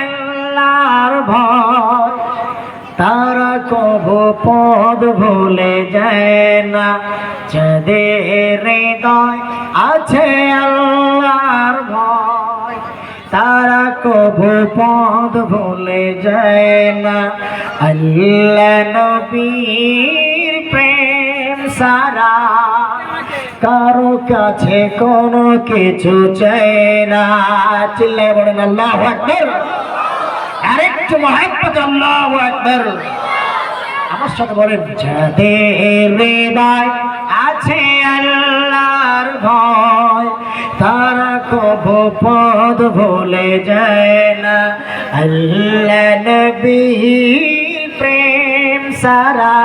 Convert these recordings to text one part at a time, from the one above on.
আল্লাহর ভয় তারা কবু পদ ভুলে যায় না, যাদের হৃদয় আছে আল্লাহর ভয় তারা কবু পদ ভুলে যায় না। আল্লাহ নবীর প্রেম সারা কারো কাছে কোনো কিছু চাই না। চিল্লায় বলেন আল্লাহু আকবার। আরেকটু মহব্বত আল্লাহু আকবার। আমার সাথে বলেন, যাদের হৃদয় আছে আল্লাহর ভয় তারা কবু পদ ভুলে যায় না। আল্লাহ নবীর প্রেম সারা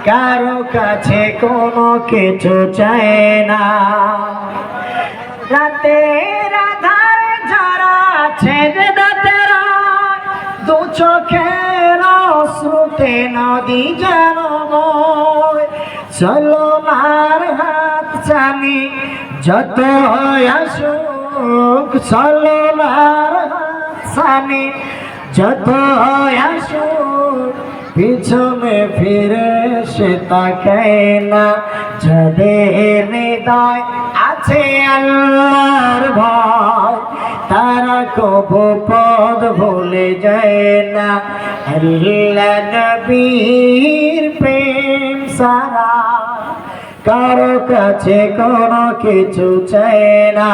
কারো কাছে কোনো কিছু চায় না। রাতের আধার যারা ছেড়ে দাতেরা দু চোখের অশ্রুতে নদী যেন বয়, চলো মার হাত জানি যত আসুক, চলো মার হাত জানি যত আসুক, পিছনে ফিরে সে তাকায় না। যাদের হৃদয় আছে আল্লাহর ভয় তারা কবু পদ ভুলে যায় না। আল্লাহ নবীর প্রেম সারা কারো কাছে কোনো কিছু চায় না।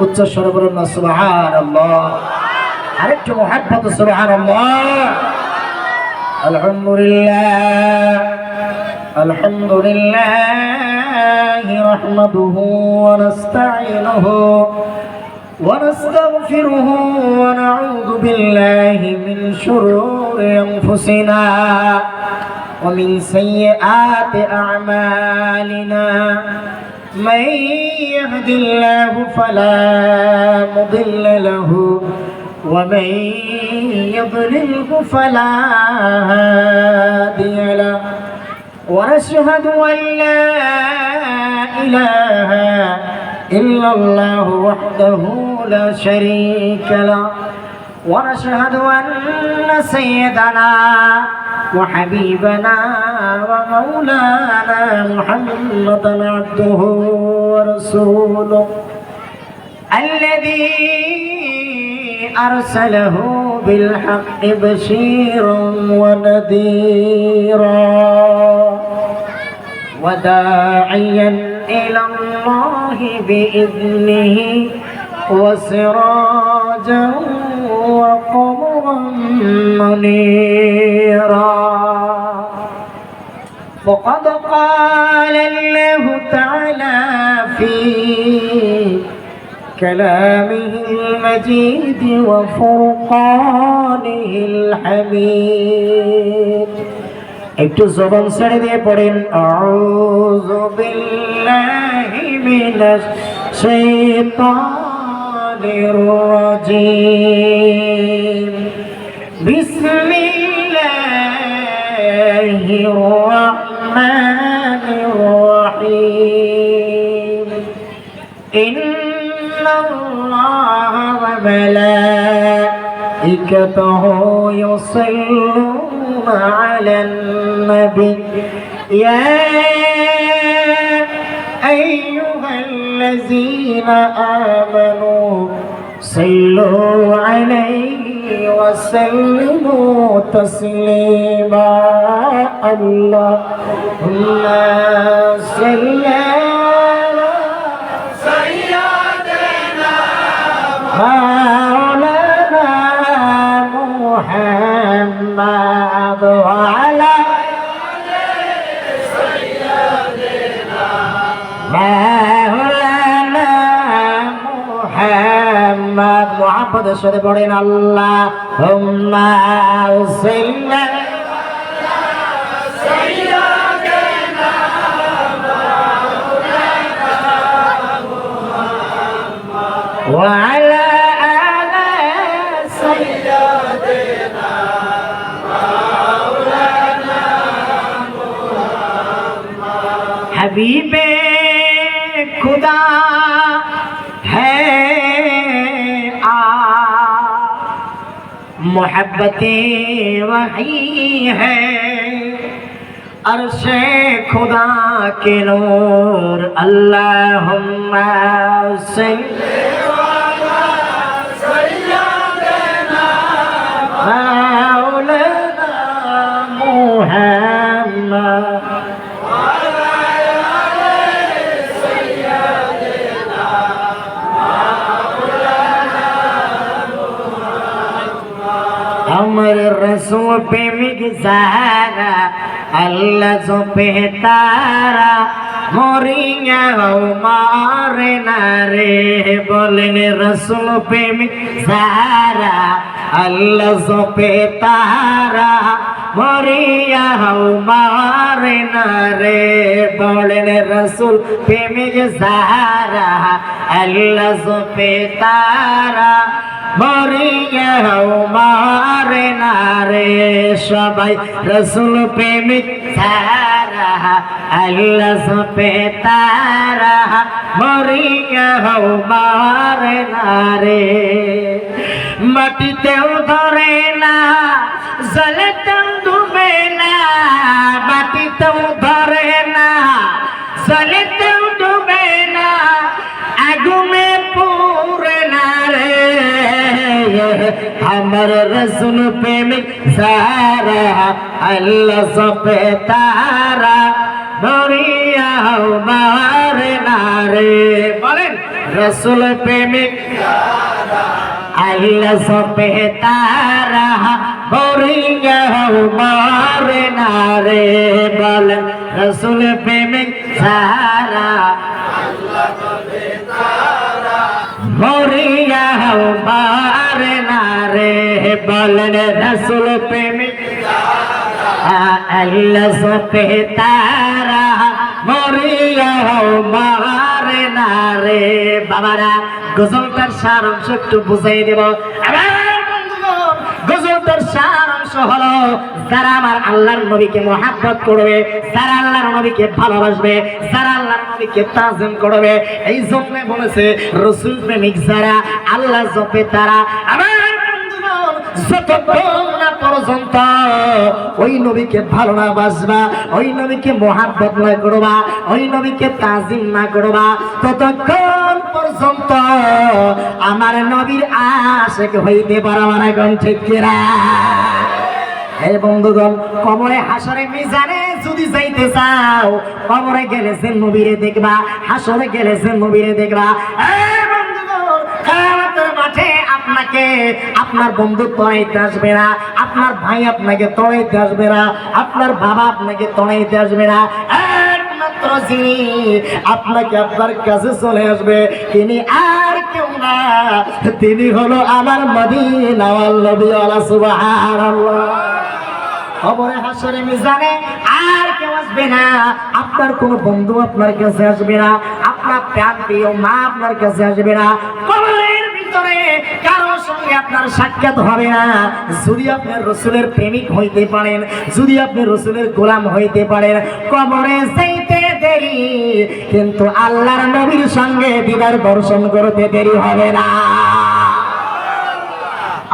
উচ্চ স্বরে বলুন না সুবহানাল্লাহ। আরেকটু মুহাব্বত সুবহানাল্লাহ। আলহামদুলিল্লাহ আলহামদুলিল্লাহ নাহমাদুহু ওয়া নাস্তাঈনুহু ওয়া নাস্তাগফিরুহু ওয়া নাউযু বিল্লাহি মিন শুরুরি আনফুসিনা ওয়া মিন সাইয়্যাতি আ'মালিনা। মান ইয়াহদিল্লাহু ফালা মুদিল্লা লাহু ومن يضلله فلا هادي له ونشهد أن لا إله إلا الله وحده لا شريك له ونشهد أن سيدنا وحبيبنا ومولانا محمدا عبده ورسوله الذي أرسله بالحق بشيرا ونذيرا وداعيا إلى الله بإذنه وسراجا وقمرا منيرا. فقد قال الله تعالى في كلامه المجيد وفرقانه الحميد. একটু জবান ছেড়ে দিয়ে পড়েন, আউযু বিল্লাহি মিনাশ শাইতানির রাজীম। বিসমিল্লাহির রাহমানির রাহিম। الله وملائكته يصلون على النبي يا أيها الذين آمنوا صلوا عليه وسلموا تسليما. اللهم صل مولانا محمد وعلى سيدنا مولانا محمد. محمد الشريف بولين اللهم صل وعلى آل سيدنا مولانا محمد. حبيبي खुदा है मोहब्बते वही है अर्शे खुदा के नूर अल्लाहुम्मा सल्ली अला सय्यिदना मौलाना मुहम्मद अमर रसूल पे मिगजारा अल्लाह जो पे तारा मोरिया हो मारे नारे बोलेन रसूल पे मिगजारा अल्लाह जो पे तारा मोरिया हो मारे नारे बोलेन रसूल पे मिगजारा अल्लाह जो पे तारा মরিয়া মারে নারে সবাই রসুল প্রেমিক তারা আল্লাহ সপে তারা মরিয়া মারে নারে মাটিতেও ধরে না জলেতেও ডুবে না মাটিতেও ধরে না জলেতেও ডুবে না আগুনে পুরে না রে हमर रसूल प्रेमिक सारा अल्लाह सपे तारा मरिया मारे नारे बोलें रसूल प्रेमिक अल्लाह सपे तारा मरिया मारे नारे बोलें रसूल प्रेमिक सारा अल्लाह सपे तारा मरिया मारे नारे बोलन रसूल प्रेमिक अल्लाह सपे तारा मरिया मारे नारे बाबारा गजलटार सार अंश एकटु बुझाई देब গজলটার সার অংশ হলো যারা আমার আল্লাহর নবীকে মহব্বত করবে যারা আল্লাহর নবীকে ভালোবাসবে যারা আল্লাহর নবীকে তাজিম করবে এই জন্য বলেছে রাসূল প্রেমিক যারা আল্লাহ জপে তারা আমার বন্ধুগণ যতক্ষণ না পর্যন্ত ওই নবীকে ভালো না বাসবা ওই নবীকে মহব্বত না করবা ওই নবীকে তাজিম না করবা ততক্ষণ পর্যন্ত আমার নবীর আশিক হইতে পারবা না কোন ঠিক কিনা হে বন্ধুগণ কবরে হাসরে মিজানে যদি যাইতে চাও কবরে গেলে যে নবীরে দেখবা হাসরে গেলে যে নবীরে দেখবা হে বন্ধুগণ কিয়ামতের মাঠে আপনাকে আপনার বন্ধু তড়াইতে আসবে না আপনার ভাই আপনাকে তড়াইতে আসবে না আপনার বাবা আপনাকে তড়াইতে আসবে না একমাত্র যিনি আপনাকে আপনার কাছে চলে আসবে তিনি আর কেউ না তিনি হলো আমার মদিনাওয়াল নবী আল্লাহ সুবহানাল্লাহ কবরে হাসরে মিজানে আর কেউ আসবে না আপনার কোনো বন্ধু আপনার কাছে আসবে না আপনার প্রিয় মা আপনার কাছে আসবে না কবরের ভিতরে কারো সঙ্গে আপনার সাক্ষাৎ হবে না যদি আপনি রাসূলের প্রেমিক হইতে পারেন যদি আপনি রাসূলের গোলাম হইতে পারেন কবরে যাইতে দেরি কিন্তু আল্লাহর নবীর সঙ্গে দিদার দর্শন করতে দেরি হবে না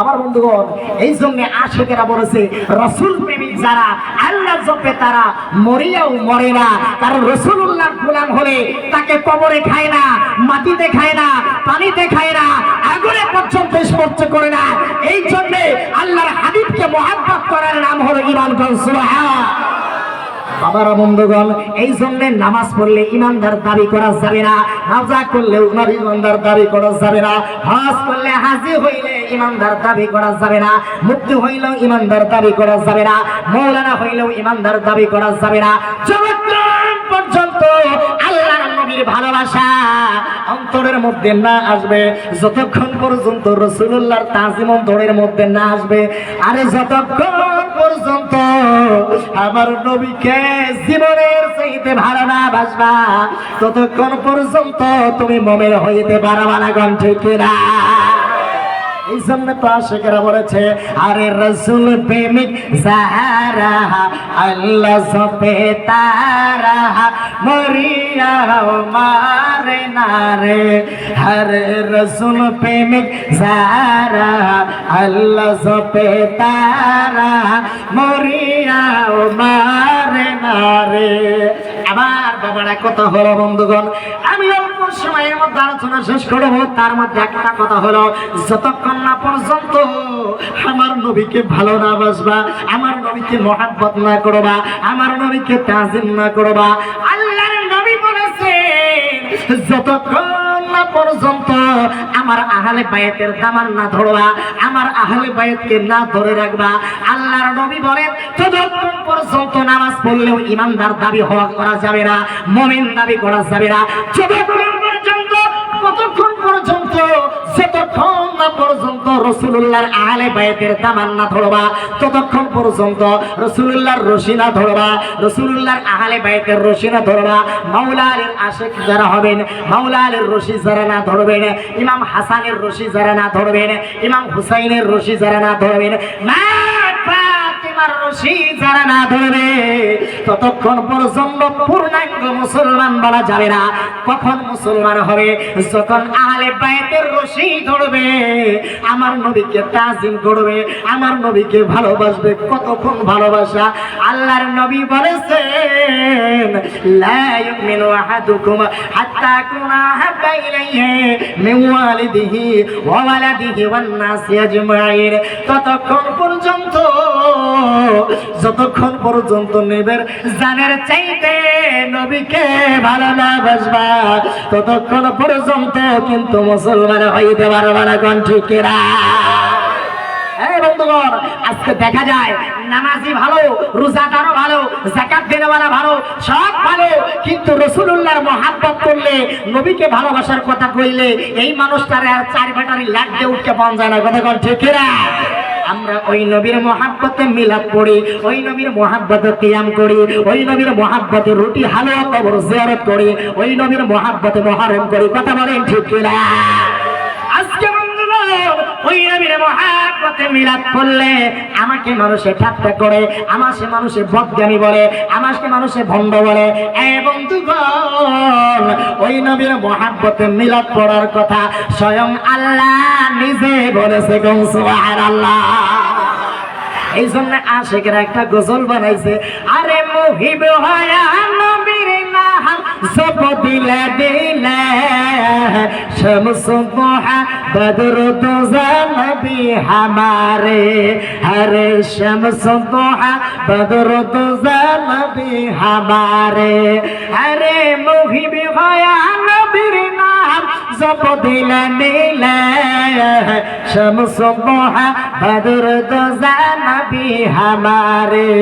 আমার বন্ধুগণ এই জন্য আশিকেরা বলেছে রাসূল প্রেমিক যারা আল্লাহ জপে তারা মরিয়াও মরে না কারণ রাসূলুল্লাহর গোলাম হলে তাকে কবরে খায় না মাটিতে খায় না পানিতে খায় না আগুনে পর্যন্ত স্পর্শ করে না এই জন্য আল্লাহর হাবিবকে মহব্বত করার নাম হলো ঈমান সুবহানাল্লাহ বাবারা বন্ধুগণ এই জন্য নামাজ পড়লে ইমানদার দাবি করা যাবে না রোজা করলে ইমানদার দাবি করা যাবে না হজ করলে হাজী হইলে ইমানদার দাবি করা যাবে না মুফতি হইলেও ইমানদার দাবি করা যাবে না মাওলানা হইলেও ইমানদার দাবি করা যাবে না যতক্ষণ পর্যন্ত আল্লাহর নবীর ভালোবাসা অন্তরের মধ্যে না আসবে যতক্ষণ পর্যন্ত রাসূলুল্লাহর তাজিম অন্তরের মধ্যে না আসবে আরে যতক্ষণ পর্যন্ত আমার নবীকে জীবনের চাইতে ভালো না বাসবা ততক্ষণ পর্যন্ত তুমি মুমিন হইতে পারবা না কোন ঠিক না এই জন্য তো আশিকেরা বলেছে আরে রসুল প্রেমিক যারা আল্লাহ সপে তারা মরিয়া মারে নারে হরে রসুল প্রেমিক যারা আল্লাহ সপে তারা মরিয়া মারে নারে। আবার বাবারা কথা হলো বন্ধুগণ, আমি অল্প সময়ের মধ্যে আলোচনা শেষ করবো। তার মধ্যে একটা কথা হলো, যতক্ষণ না পর্যন্ত আমার নবীকে ভালো না বাসবা, আমার নবীকে মহাব্বত না করবা, আমার নবীকে তাজিম না করবা, আল্লাহর নবী বলেছেন যতক্ষণ না পর্যন্ত আমার আহলে বায়াতের দামান না ধরবা, আমার আহলে বায়াতকে না ধরে রাখবা, আল্লাহর নবী বলেন ততক্ষণ পর্যন্ত নামাজ পড়লেও ইমানদার দাবি হওয়া করা যাবে না, মুমিন দাবি করা যাবে না। যতক্ষণ পর্যন্ত কতক্ষণ পর্যন্ত যতক্ষণ না পর্যন্ত রাসূলুল্লাহর আহলে বায়াতের দামান না ধরবা, ততক্ষণ পর্যন্ত রাসূলুল্লাহর রশি না ধরবা, রাসূলুল্লাহর আহলে বায়াতের রশি না ধরবা। মাওলা আলীর আশিক যারা হবেন, মাওলা আলীর রশি যারা না ধরবেন, ইমাম হাসানের রশি যারা না ধরবেন, ইমাম হুসাইনের রশি যারা না ধরবেন, মা ফাতিমার রশি যারা না ধরবে, ততক্ষণ পর্যন্ত পূর্ণাঙ্গ মুসলমান বলা যাবে না। কখন মুসলমান হবে? যখন আহলে বায়াতের রশি ধরবে, আমার নবীকে তাজিম করবে, আমার নবীকে ভালোবাসবে। কতক্ষণ ভালোবাসা? আল্লাহর নবী বলেছেন লা ইউমিনু আহাদুকুম হাত্তা আকুনা আহাব্বা ইলাইহি মিন ওয়ালিদিহি ওয়া ওয়ালাদিহি ওয়ান নাসি আজমাইন। ততক্ষণ পর্যন্ত, যতক্ষণ পর্যন্ত নেবের জানের চাইতে নবীকে ভালো না বাসবা, ততক্ষণ পর্যন্ত কিন্তু মুসলমান হইতে পারবে না। কোন ঠিকেরা? এই বন্ধুগণ, আজকে দেখা যায় নামাজি ভালো, রোজাদারও ভালো, যাকাত দেওয়ালা ভালো, সব ভালো, কিন্তু রাসূলুল্লাহর মহব্বত করলে, নবীকে ভালোবাসার কথা কইলে এই মানুষটার আর চার ব্যাটারি লাগ দিয়ে উঠতে পান যায় না। কথা কোন ঠিকেরা? আমরা ওই নবীর মহব্বতে মিলাদ পড়ি, ওই নবীর মহব্বতে কিয়াম করি, ওই নবীর মহব্বতে রুটি হালুয়া কবর জিয়ারত করি, ওই নবীর মহব্বতে মুহররম করি। কথা বলেন ঠিক কিনা? আজকে বন্ধুগণ, ওই নবীর মহব্বতে মিলাদ পড়লে আমাকে মানুষে ঠাট্টা করে, আমাকে মানুষে বদগামি বলে, আমাকে মানুষে ভণ্ড বলে। এই বন্ধুগণ, ওই নবীর মহব্বতে মিলাদ পড়ার কথা স্বয়ং আল্লাহ নিজে বলেছে। সুবহানাল্লাহ। এই জন্য আশিকেরা একটা গজল বানাইছে, আরে মুহিব হয়া নবীর নাম জপ দিলে দিলে শামস দুহা বদর দুজা নবী হামারে, হরে শামস দুহা বদর দুজা নবী হামারে, হরে মুহিব হয়া নবীর নাম জপ দিলে দিলে শামস দুহা বদর দুজা নবী হামারে।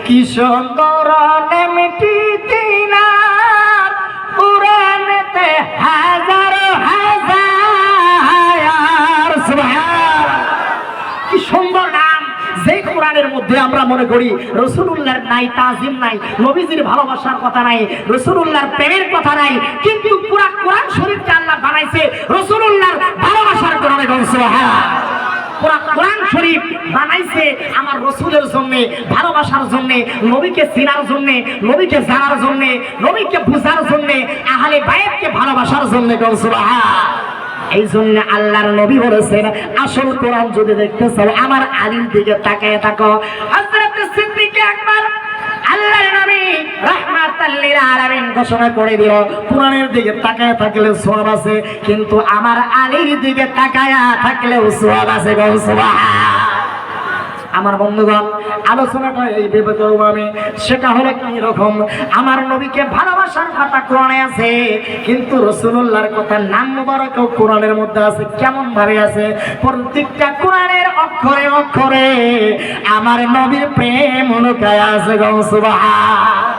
কি সুন্দর নেমটি তিনার পুরাণেতে হাজার হাজার। সুবহানাল্লাহ, কি সুন্দর নাম! যে কোরআনের মধ্যে আমরা মনে করি রাসূলুল্লাহর নাই তাজিম নাই, নবীজির ভালোবাসার কথা নাই, রাসূলুল্লাহর প্রেমের কথা নাই, কিন্তু পুরা কোরআন শরীফটা আল্লাহ বানাইছে রাসূলুল্লাহর ভালোবাসার কারণে। সুবহানাল্লাহ। পুরা কোরআন শরীফ বানাইছে আমার রাসূলের জন্য, ভালোবাসার জন্য, নবীকে চেনার জন্য, নবীকে জানার জন্য, নবীকে বুঝার জন্য, আহলে বায়াতকে ভালোবাসার জন্য। সুবহানাল্লাহ। এই জন্য আল্লাহর নবী বলেছেন, আসল কোরআন যদি দেখতে চাও আমার আলীর দিকে তাকায় থাকো। হযরত সিদ্দিক আকবর আল্লাহর নবী রাহমাতাল লিল আলামিন ঘোষণা করে দিল, কোরআনের দিকে তাকায় থাকলে সওয়াব আছে, কিন্তু আমার আলীর দিকে তাকায় থাকলেও সওয়াব আছে। সুবহানাল্লাহ। আমার বন্ধুগণ, আলোচনাটা এই ভেবে করব আমি, সেটা হলো কি রকম, আমার নবীকে ভালোবাসার কথা কোরআনে আছে, কিন্তু রাসূলুল্লাহর কথা নাম মুবারকও কোরআনের মধ্যে আছে। কেমন ভাবে আছে? প্রত্যেকটা কোরআনের অক্ষরে অক্ষরে আমার নবীর প্রেম লুকায়া আছে। সুবহানাল্লাহ।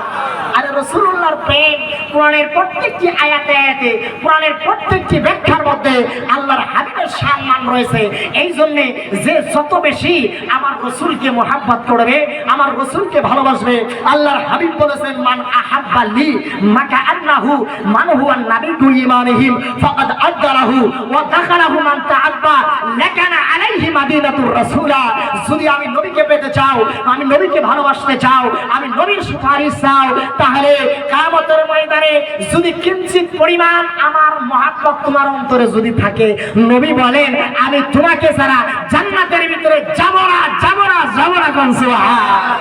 আর রাসূলুল্লাহর প্রেম কোরআনের প্রত্যেকটি আয়াতে আয়াতে, কোরআনের প্রত্যেকটি ব্যাখ্যার মধ্যে আল্লাহর হাবিবের সম্মান রয়েছে। এই জন্য যে যত বেশি আমার রাসূলকে মহব্বত করবে, আমার রাসূলকে ভালোবাসবে, আল্লাহর হাবিব বলেছেন মান আহাব্বা লি মাকা আন্নাহু মান হুয়া নাবিয়্যু ঈমানিহিম ফাকাদ আদারাহু ওয়া দাখালাহু মান তাআব্বা লাক কানা আলাইহি মাদিনাতুর রাসূলা, যদি আমি নবীকে পেতে চাও, আমি নবীকে ভালোবাসতে চাও, আমি নবীর সুপারিশ চাও, তাহলে কিয়ামতের ময়দানে যদি কিঞ্চিত পরিমাণ আমার মহব্বত তোমার অন্তরে যদি থাকে, নবী বলেন আমি তোমাকে ছাড়া জান্নাতের ভিতরে যাব না, যাব না, যাব না। কোন সুবহান।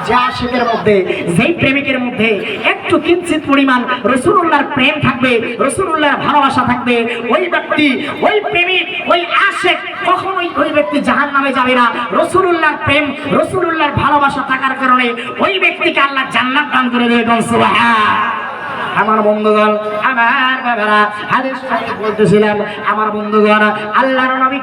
যে আশিকের মধ্যে, যেই প্রেমিকের মধ্যে একটু কিঞ্চিত পরিমাণ রাসূলুল্লাহর প্রেম থাকবে, রাসূলুল্লাহর ভালোবাসা থাকবে, ওই ব্যক্তি, ওই প্রেমিক, ওই আশিক কখনোই ওই ব্যক্তি জাহান্নামে যাবে না। রাসূলুল্লাহর প্রেম, রাসূলুল্লাহর ভালোবাসা থাকার কারণে ওই ব্যক্তিকে আল্লাহ জান্নাত দান করে দেবে। সুবহান। আমার বন্ধুগণ, আমার বাবারা, হাদিস শরীফ বলতেছিলাম, আমার বন্ধুগণ, আল্লাহর নবী